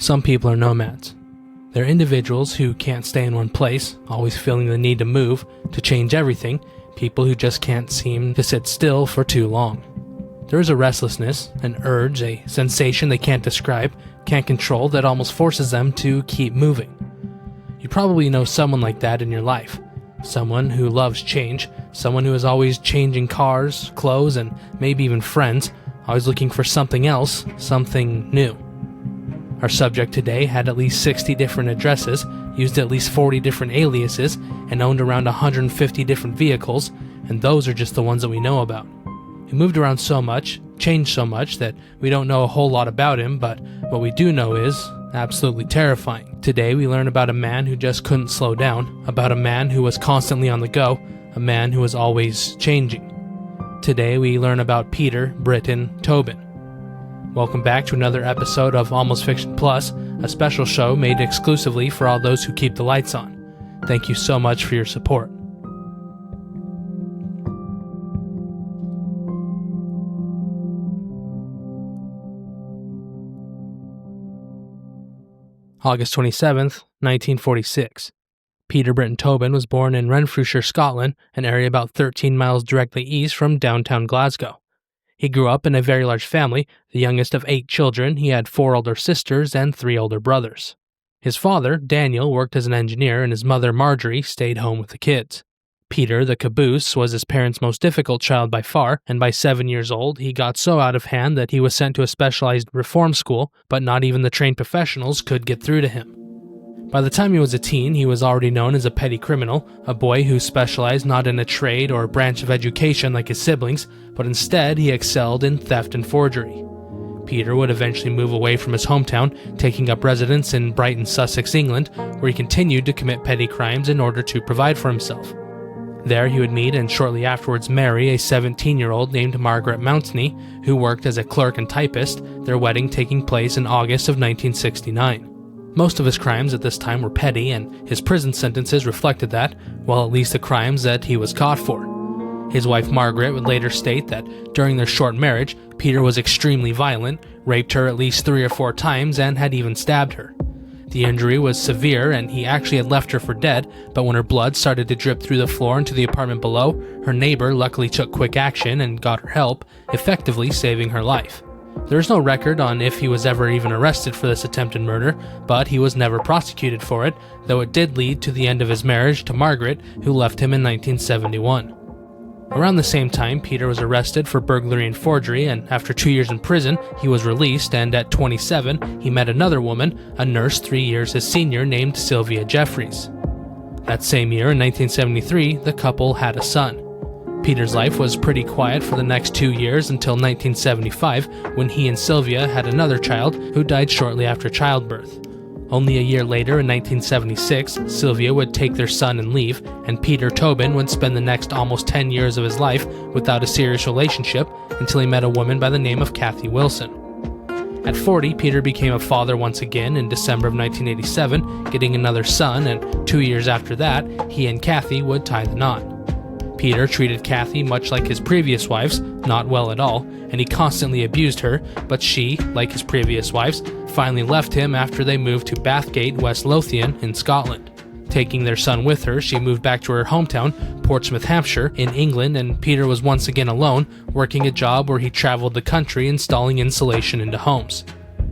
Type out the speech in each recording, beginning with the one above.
Some people are nomads. They're individuals who can't stay in one place, always feeling the need to move, to change everything, people who just can't seem to sit still for too long. There is a restlessness, an urge, a sensation they can't describe, can't control, that almost forces them to keep moving. You probably know someone like that in your life. Someone who loves change, someone who is always changing cars, clothes, and maybe even friends, always looking for something else, something new. Our subject today had at least 60 different addresses, used at least 40 different aliases, and owned around 150 different vehicles, and those are just the ones that we know about. He moved around so much, changed so much, that we don't know a whole lot about him, but what we do know is absolutely terrifying. Today we learn about a man who just couldn't slow down, about a man who was constantly on the go, a man who was always changing. Today we learn about Peter Britton Tobin. Welcome back to another episode of Almost Fiction Plus, a special show made exclusively for all those who keep the lights on. Thank you so much for your support. August 27th, 1946. Peter Britton Tobin was born in Renfrewshire, Scotland, an area about 13 miles directly east from downtown Glasgow. He grew up in a very large family, the youngest of 8 children. He had 4 older sisters and 3 older brothers. His father, Daniel, worked as an engineer, and his mother, Marjorie, stayed home with the kids. Peter, the caboose, was his parents' most difficult child by far, and by 7 years old, he got so out of hand that he was sent to a specialized reform school, but not even the trained professionals could get through to him. By the time he was a teen, he was already known as a petty criminal, a boy who specialized not in a trade or branch of education like his siblings, but instead he excelled in theft and forgery. Peter would eventually move away from his hometown, taking up residence in Brighton, Sussex, England, where he continued to commit petty crimes in order to provide for himself. There he would meet and shortly afterwards marry a 17-year-old named Margaret Mountney, who worked as a clerk and typist, their wedding taking place in August of 1969. Most of his crimes at this time were petty, and his prison sentences reflected that, well, at least the crimes that he was caught for. His wife Margaret would later state that during their short marriage, Peter was extremely violent, raped her at least 3 or 4 times, and had even stabbed her. The injury was severe, and he actually had left her for dead, but when her blood started to drip through the floor into the apartment below, her neighbor luckily took quick action and got her help, effectively saving her life. There is no record on if he was ever even arrested for this attempted murder, but he was never prosecuted for it, though it did lead to the end of his marriage to Margaret, who left him in 1971. Around the same time, Peter was arrested for burglary and forgery, and after 2 years in prison, he was released, and at 27, he met another woman, a nurse 3 years his senior named Sylvia Jeffries. That same year, in 1973, the couple had a son. Peter's life was pretty quiet for the next 2 years until 1975, when he and Sylvia had another child who died shortly after childbirth. Only a year later, in 1976, Sylvia would take their son and leave, and Peter Tobin would spend the next almost 10 years of his life without a serious relationship until he met a woman by the name of Kathy Wilson. At 40, Peter became a father once again in December of 1987, getting another son, and 2 years after that, he and Kathy would tie the knot. Peter treated Kathy much like his previous wives, not well at all, and he constantly abused her, but she, like his previous wives, finally left him after they moved to Bathgate, West Lothian in Scotland. Taking their son with her, she moved back to her hometown, Portsmouth, Hampshire, in England, and Peter was once again alone, working a job where he traveled the country installing insulation into homes.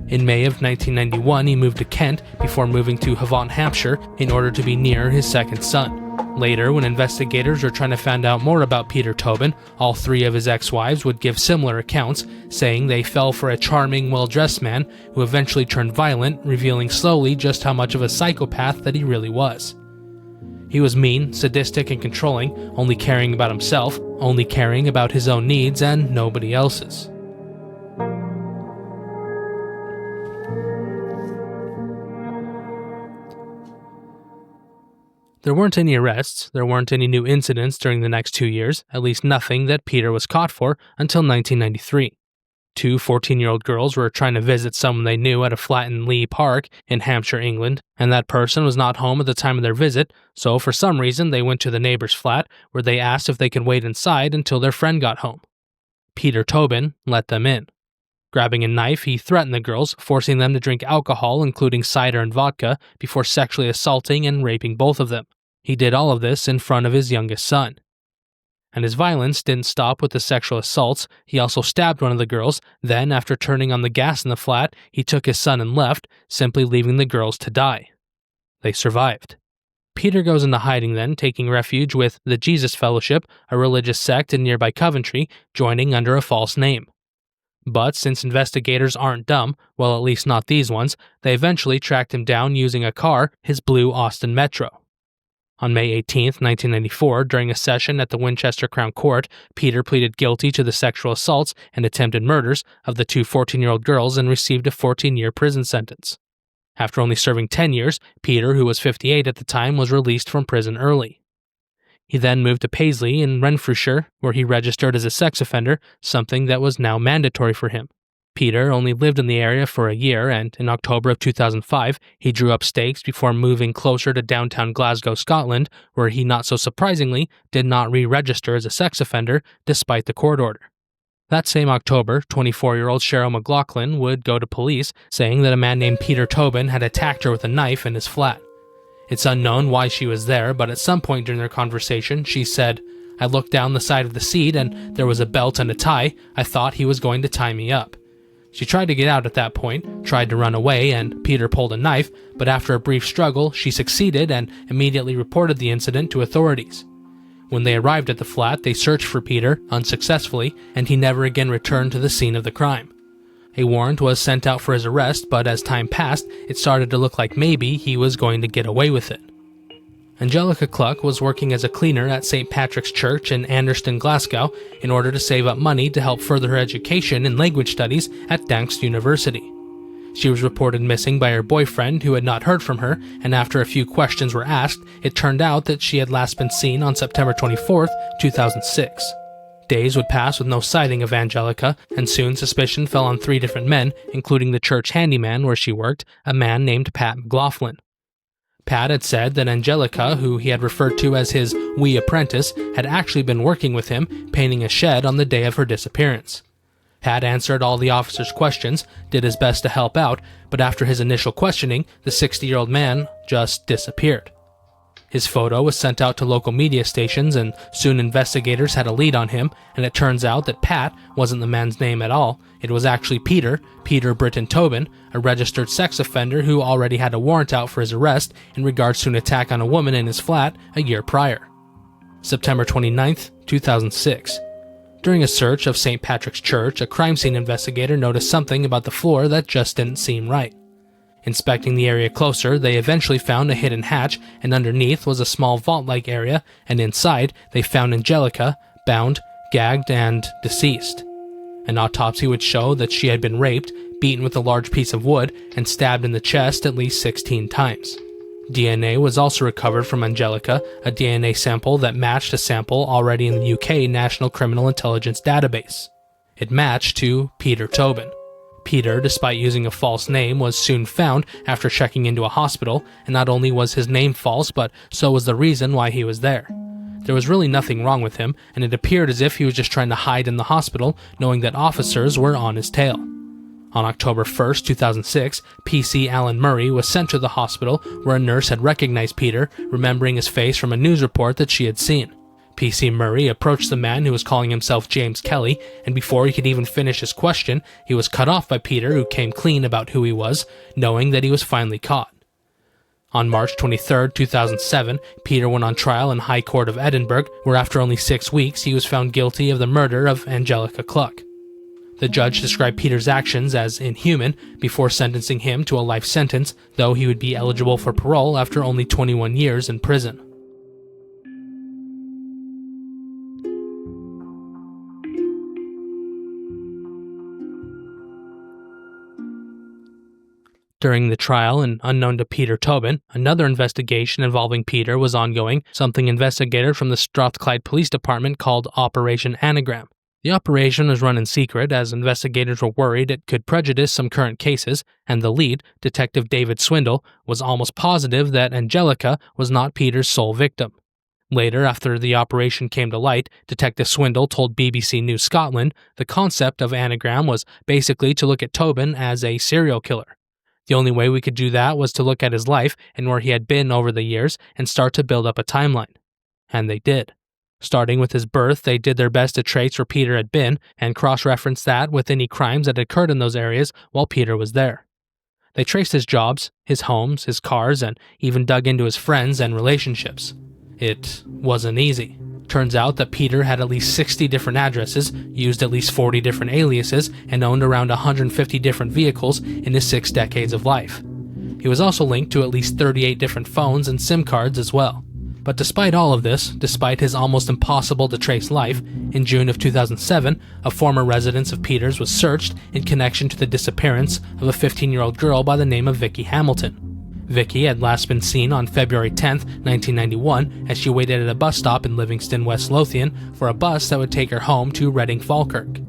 In May of 1991, he moved to Kent before moving to Havant, Hampshire, in order to be near his second son. Later, when investigators were trying to find out more about Peter Tobin, all 3 of his ex-wives would give similar accounts, saying they fell for a charming, well-dressed man who eventually turned violent, revealing slowly just how much of a psychopath that he really was. He was mean, sadistic, and controlling, only caring about himself, only caring about his own needs and nobody else's. There weren't any arrests, there weren't any new incidents during the next 2 years, at least nothing that Peter was caught for until 1993. 2 14-year-old girls were trying to visit someone they knew at a flat in Lee Park in Hampshire, England, and that person was not home at the time of their visit, so for some reason they went to the neighbor's flat where they asked if they could wait inside until their friend got home. Peter Tobin let them in. Grabbing a knife, he threatened the girls, forcing them to drink alcohol, including cider and vodka, before sexually assaulting and raping both of them. He did all of this in front of his youngest son. And his violence didn't stop with the sexual assaults. He also stabbed one of the girls. Then, after turning on the gas in the flat, he took his son and left, simply leaving the girls to die. They survived. Peter goes into hiding then, taking refuge with the Jesus Fellowship, a religious sect in nearby Coventry, joining under a false name. But since investigators aren't dumb, well, at least not these ones, they eventually tracked him down using a car, his blue Austin Metro. On May 18, 1994, during a session at the Winchester Crown Court, Peter pleaded guilty to the sexual assaults and attempted murders of the two 14-year-old girls and received a 14-year prison sentence. After only serving 10 years, Peter, who was 58 at the time, was released from prison early. He then moved to Paisley in Renfrewshire, where he registered as a sex offender, something that was now mandatory for him. Peter only lived in the area for a year, and in October of 2005, he drew up stakes before moving closer to downtown Glasgow, Scotland, where he, not so surprisingly, did not re-register as a sex offender despite the court order. That same October, 24-year-old Cheryl McLaughlin would go to police, saying that a man named Britton Tobin had attacked her with a knife in his flat. It's unknown why she was there, but at some point during their conversation, she said, "I looked down the side of the seat and there was a belt and a tie. I thought he was going to tie me up." She tried to get out at that point, tried to run away, and Peter pulled a knife, but after a brief struggle, she succeeded and immediately reported the incident to authorities. When they arrived at the flat, they searched for Peter, unsuccessfully, and he never again returned to the scene of the crime. A warrant was sent out for his arrest, but as time passed, it started to look like maybe he was going to get away with it. Angelica Cluck was working as a cleaner at St. Patrick's Church in Anderston, Glasgow, in order to save up money to help further her education in language studies at Danks University. She was reported missing by her boyfriend, who had not heard from her, and after a few questions were asked, it turned out that she had last been seen on September 24, 2006. Days would pass with no sighting of Angelica, and soon suspicion fell on 3 different men, including the church handyman where she worked, a man named Pat McLaughlin. Pat had said that Angelica, who he had referred to as his wee apprentice, had actually been working with him, painting a shed on the day of her disappearance. Pat answered all the officers' questions, did his best to help out, but after his initial questioning, the 60-year-old man just disappeared. His photo was sent out to local media stations, and soon investigators had a lead on him, and it turns out that Pat wasn't the man's name at all. It was actually Peter Britton Tobin, a registered sex offender who already had a warrant out for his arrest in regards to an attack on a woman in his flat a year prior. September 29, 2006. During a search of St. Patrick's Church, a crime scene investigator noticed something about the floor that just didn't seem right. Inspecting the area closer, they eventually found a hidden hatch, and underneath was a small vault-like area, and inside they found Angelica, bound, gagged, and deceased. An autopsy would show that she had been raped, beaten with a large piece of wood, and stabbed in the chest at least 16 times. DNA was also recovered from Angelica, a DNA sample that matched a sample already in the UK National Criminal Intelligence Database. It matched to Britton Tobin. Peter, despite using a false name, was soon found after checking into a hospital, and not only was his name false, but so was the reason why he was there. There was really nothing wrong with him, and it appeared as if he was just trying to hide in the hospital, knowing that officers were on his tail. On October 1, 2006, PC Alan Murray was sent to the hospital, where a nurse had recognized Peter, remembering his face from a news report that she had seen. PC Murray approached the man who was calling himself James Kelly, and before he could even finish his question, he was cut off by Peter, who came clean about who he was, knowing that he was finally caught. On March 23, 2007, Peter went on trial in High Court of Edinburgh, where after only 6 weeks he was found guilty of the murder of Angelica Cluck. The judge described Peter's actions as inhuman before sentencing him to a life sentence, though he would be eligible for parole after only 21 years in prison. During the trial, and unknown to Britton Tobin, another investigation involving Peter was ongoing, something investigators from the Strathclyde Police Department called Operation Anagram. The operation was run in secret as investigators were worried it could prejudice some current cases, and the lead, Detective David Swindle, was almost positive that Angelica was not Peter's sole victim. Later, after the operation came to light, Detective Swindle told BBC News Scotland the concept of anagram was basically to look at Tobin as a serial killer. The only way we could do that was to look at his life and where he had been over the years and start to build up a timeline. And they did. Starting with his birth, they did their best to trace where Peter had been and cross-reference that with any crimes that occurred in those areas while Peter was there. They traced his jobs, his homes, his cars, and even dug into his friends and relationships. It wasn't easy. Turns out that Peter had at least 60 different addresses, used at least 40 different aliases, and owned around 150 different vehicles in his 6 decades of life. He was also linked to at least 38 different phones and SIM cards as well. But despite all of this, despite his almost impossible to trace life, in June of 2007, a former residence of Peter's was searched in connection to the disappearance of a 15-year-old girl by the name of Vicky Hamilton. Vicky had last been seen on February 10, 1991, as she waited at a bus stop in Livingston, West Lothian, for a bus that would take her home to Reading Falkirk.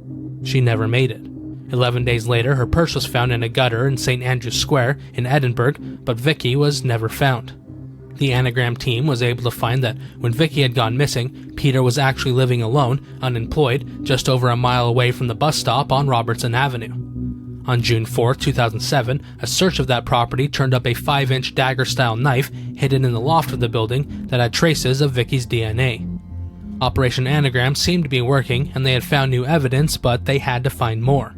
She never made it. 11 days later, her purse was found in a gutter in St. Andrew's Square in Edinburgh, but Vicky was never found. The anagram team was able to find that when Vicky had gone missing, Peter was actually living alone, unemployed, just over a mile away from the bus stop on Robertson Avenue. On June 4, 2007, a search of that property turned up a 5-inch dagger-style knife hidden in the loft of the building that had traces of Vicky's DNA. Operation Anagram seemed to be working, and they had found new evidence, but they had to find more.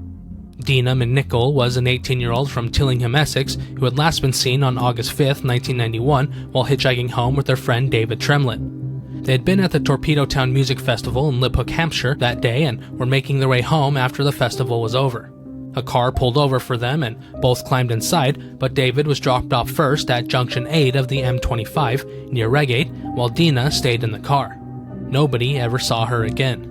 Dina McNichol was an 18-year-old from Tillingham, Essex, who had last been seen on August 5, 1991, while hitchhiking home with their friend David Tremlett. They had been at the Torpedo Town Music Festival in Liphook, Hampshire that day and were making their way home after the festival was over. A car pulled over for them and both climbed inside, but David was dropped off first at Junction 8 of the M25 near Reigate, while Dina stayed in the car. Nobody ever saw her again.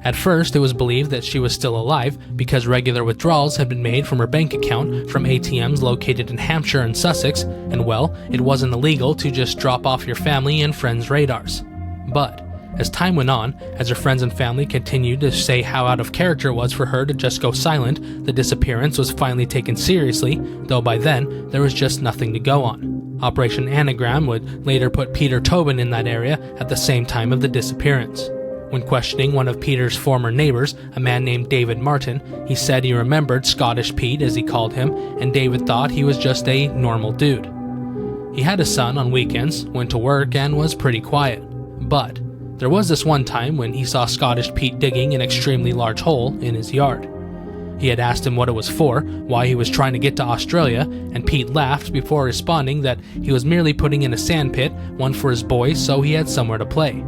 At first, it was believed that she was still alive because regular withdrawals had been made from her bank account from ATMs located in Hampshire and Sussex, and well, it wasn't illegal to just drop off your family and friends' radars. But as time went on, as her friends and family continued to say how out of character it was for her to just go silent, the disappearance was finally taken seriously, though by then, there was just nothing to go on. Operation Anagram would later put Peter Tobin in that area at the same time of the disappearance. When questioning one of Peter's former neighbors, a man named David Martin, he said he remembered Scottish Pete, as he called him, and David thought he was just a normal dude. He had a son on weekends, went to work, and was pretty quiet. But there was this one time when he saw Scottish Pete digging an extremely large hole in his yard. He had asked him what it was for, why he was trying to get to Australia, and Pete laughed before responding that he was merely putting in a sandpit, one for his boys so he had somewhere to play.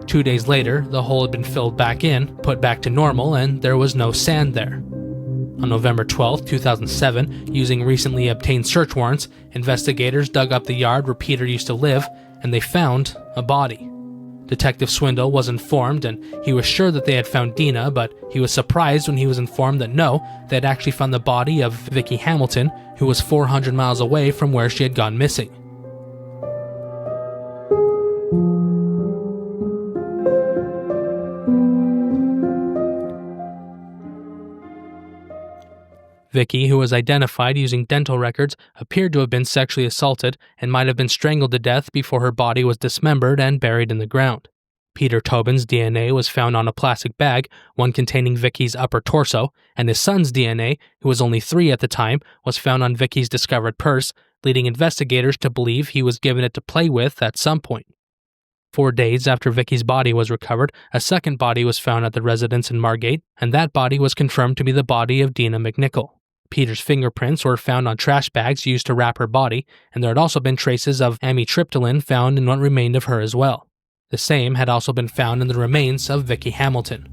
2 days later, the hole had been filled back in, put back to normal, and there was no sand there. On November 12, 2007, using recently obtained search warrants, investigators dug up the yard where Peter used to live, and they found a body. Detective Swindle was informed, and he was sure that they had found Dina, but he was surprised when he was informed that no, they had actually found the body of Vicky Hamilton, who was 400 miles away from where she had gone missing. Vicky, who was identified using dental records, appeared to have been sexually assaulted and might have been strangled to death before her body was dismembered and buried in the ground. Peter Tobin's DNA was found on a plastic bag, one containing Vicky's upper torso, and his son's DNA, who was only 3 at the time, was found on Vicky's discovered purse, leading investigators to believe he was given it to play with at some point. 4 days after Vicky's body was recovered, a second body was found at the residence in Margate, and that body was confirmed to be the body of Dina McNichol. Peter's fingerprints were found on trash bags used to wrap her body, and there had also been traces of amitriptyline found in what remained of her as well. The same had also been found in the remains of Vicky Hamilton.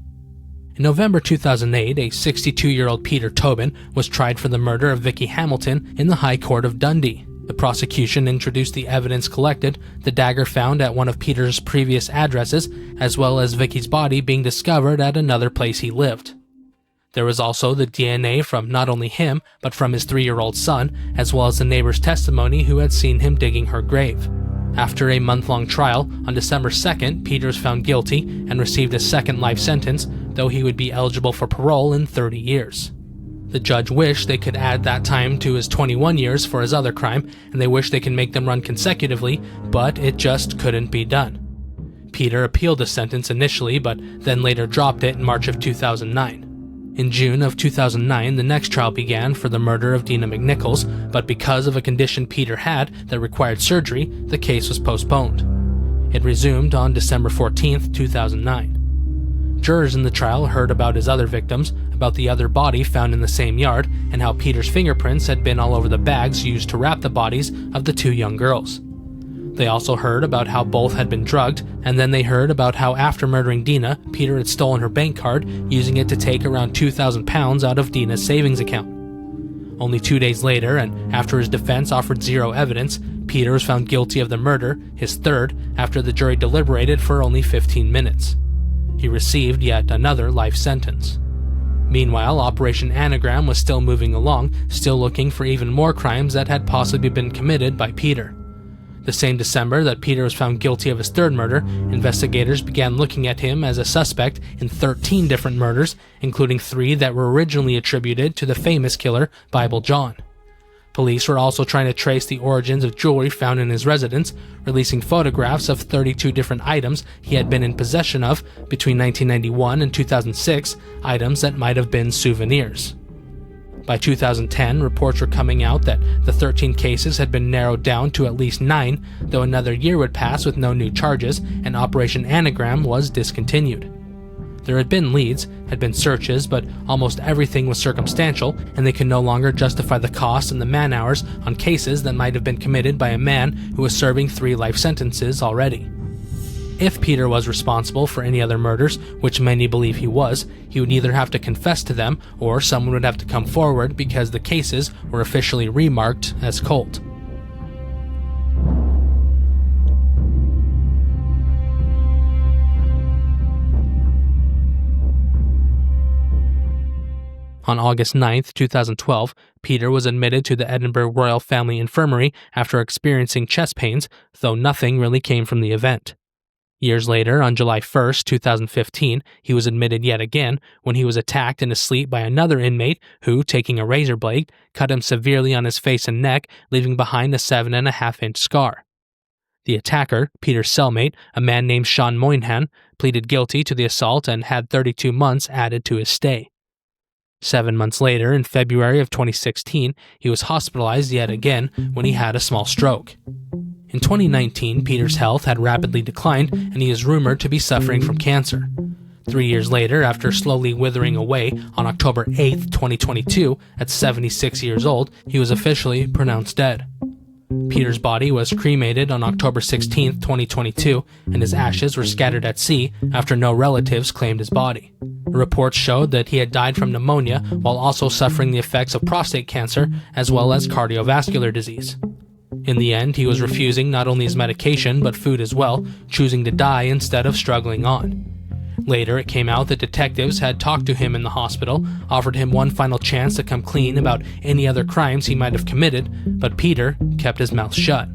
In November 2008, a 62-year-old Peter Tobin was tried for the murder of Vicky Hamilton in the High Court of Dundee. The prosecution introduced the evidence collected, the dagger found at one of Peter's previous addresses, as well as Vicky's body being discovered at another place he lived. There was also the DNA from not only him, but from his 3-year-old son, as well as the neighbor's testimony who had seen him digging her grave. After a month-long trial, on December 2nd, Peter was found guilty and received a second life sentence, though he would be eligible for parole in 30 years. The judge wished they could add that time to his 21 years for his other crime, and they wished they could make them run consecutively, but it just couldn't be done. Peter appealed the sentence initially, but then later dropped it in March of 2009. In June of 2009, the next trial began for the murder of Dina McNichols, but because of a condition Peter had that required surgery, the case was postponed. It resumed on December 14, 2009. Jurors in the trial heard about his other victims, about the other body found in the same yard, and how Peter's fingerprints had been all over the bags used to wrap the bodies of the two young girls. They also heard about how both had been drugged, and then they heard about how after murdering Dina, Peter had stolen her bank card, using it to take around £2,000 out of Dina's savings account. Only 2 days later, and after his defense offered zero evidence, Peter was found guilty of the murder, his third, after the jury deliberated for only 15 minutes. He received yet another life sentence. Meanwhile, Operation Anagram was still moving along, still looking for even more crimes that had possibly been committed by Peter. The same December that Peter was found guilty of his third murder, investigators began looking at him as a suspect in 13 different murders, including 3 that were originally attributed to the famous killer Bible John. Police were also trying to trace the origins of jewelry found in his residence, releasing photographs of 32 different items he had been in possession of between 1991 and 2006, items that might have been souvenirs. By 2010, reports were coming out that the 13 cases had been narrowed down to at least 9, though another year would pass with no new charges, and Operation Anagram was discontinued. There had been leads, had been searches, but almost everything was circumstantial, and they could no longer justify the cost and the man-hours on cases that might have been committed by a man who was serving 3 life sentences already. If Peter was responsible for any other murders, which many believe he would either have to confess to them, or someone would have to come forward because the cases were officially remarked as cold. On August 9, 2012, Peter was admitted to the Edinburgh Royal Family Infirmary after experiencing chest pains, though nothing really came from the event. Years later, on July 1, 2015, he was admitted yet again when he was attacked in his sleep by another inmate who, taking a razor blade, cut him severely on his face and neck, leaving behind a 7.5-inch scar. The attacker, Peter's cellmate, a man named Sean Moynihan, pleaded guilty to the assault and had 32 months added to his stay. 7 months later, in February of 2016, he was hospitalized yet again when he had a small stroke. In 2019, Peter's health had rapidly declined, and he is rumored to be suffering from cancer. 3 years later, after slowly withering away, on October 8, 2022, at 76 years old, he was officially pronounced dead. Peter's body was cremated on October 16, 2022, and his ashes were scattered at sea after no relatives claimed his body. Reports showed that he had died from pneumonia while also suffering the effects of prostate cancer as well as cardiovascular disease. In the end, he was refusing not only his medication but food as well, choosing to die instead of struggling on. Later, it came out that detectives had talked to him in the hospital, offered him one final chance to come clean about any other crimes he might have committed, but Peter kept his mouth shut.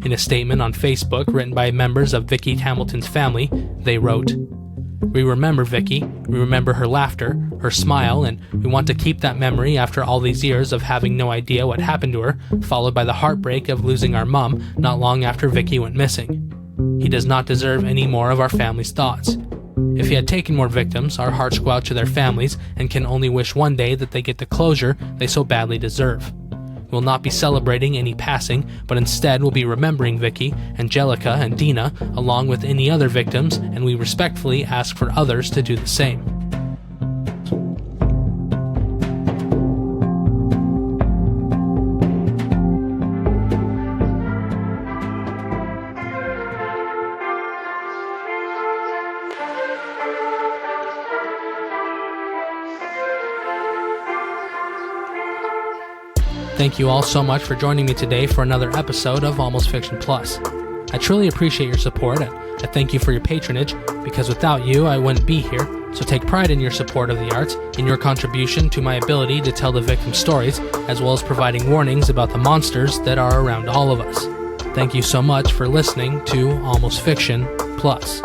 In a statement on Facebook written by members of Vicky Hamilton's family, they wrote, "We remember Vicky, we remember her laughter, her smile, and we want to keep that memory after all these years of having no idea what happened to her, followed by the heartbreak of losing our mom not long after Vicky went missing. He does not deserve any more of our family's thoughts. If he had taken more victims, our hearts go out to their families and can only wish one day that they get the closure they so badly deserve. We'll not be celebrating any passing, but instead we'll be remembering Vicky, Angelica, and Dina, along with any other victims, and we respectfully ask for others to do the same." Thank you all so much for joining me today for another episode of Almost Fiction Plus. I truly appreciate your support, and I thank you for your patronage, because without you, I wouldn't be here, so take pride in your support of the arts, in your contribution to my ability to tell the victim stories, as well as providing warnings about the monsters that are around all of us. Thank you so much for listening to Almost Fiction Plus.